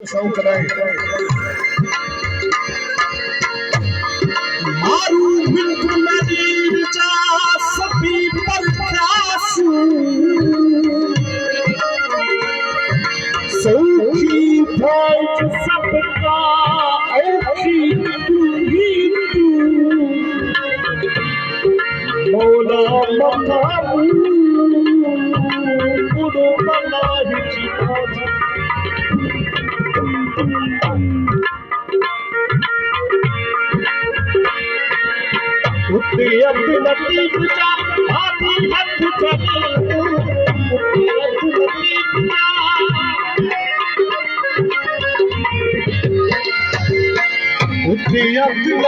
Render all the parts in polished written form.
शौक नहीं मारू बिल्कुल नदीर जा सभी पर ख्यासू सौखी भोज सबका औखी तू ही तू मौला मकामू गुरु मलाही उत्ते अब्दुल लतीफ जा हाथी हथ चले उत्ते अब्दुल लतीफ जा उत्ते अब्दुल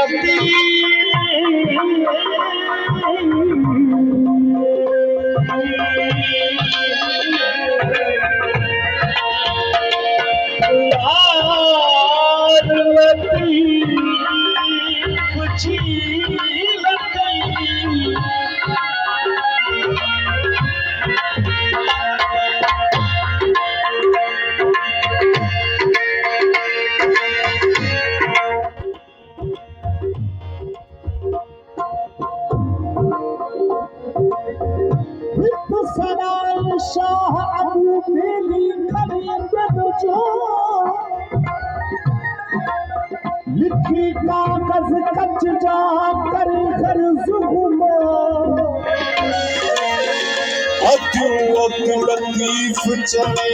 शाह अबू बेली खलीफत जो लिखी कागज कच जा कर घर जुगुमा अजू अब्दुल लतीफ चले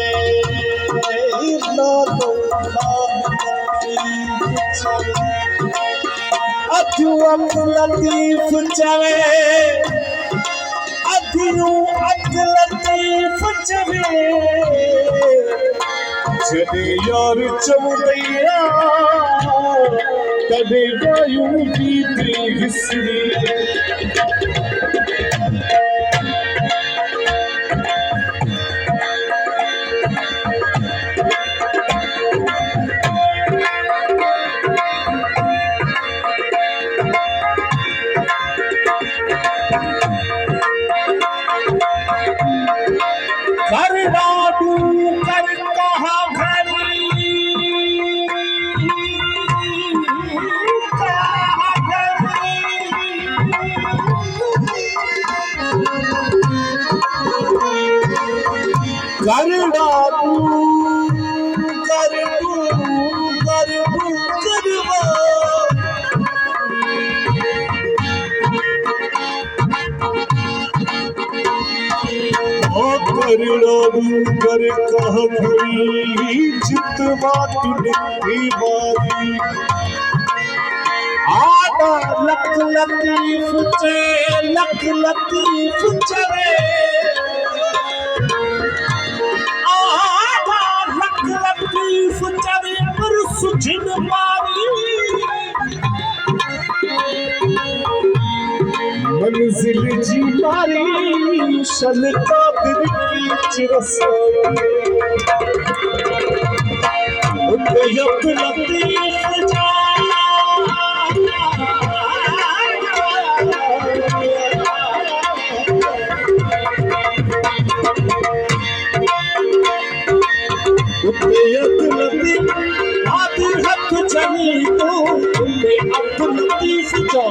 लालो अजू अब्दुल लतीफ चले अजू अब्दुल लतीफ चले चले यार चमुदैया कदे वायु बीते हिस्से कर कह गई जितवा तुलती बारी आदा लक लतीफ चे लक लतीफ चले आदा लक लतीफ चले पर सुझन मारी मंजिल जी मारी शन कादिर की चिरसाई उत्ते अब्दुल लतीफ जा उत्ते अब्दुल लतीफ हाथी हथ चली तो उत्ते अब्दुल लतीफ जा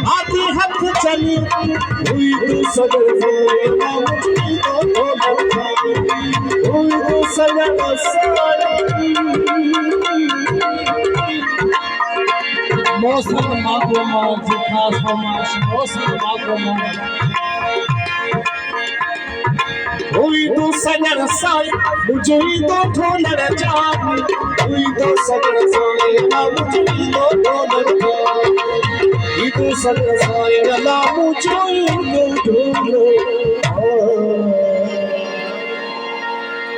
हाथी हथ चली हुई तो सगर हुई तो सगर मौसम मागो मौज खास फरमाइश मौसम मागो मौज हुई तो सगर साई मुझे तो ढोलर जान हुई तो सगर साई ना मुझे तो ढोलर जान हुई तो सगर साई ना मुझे तो ढोलर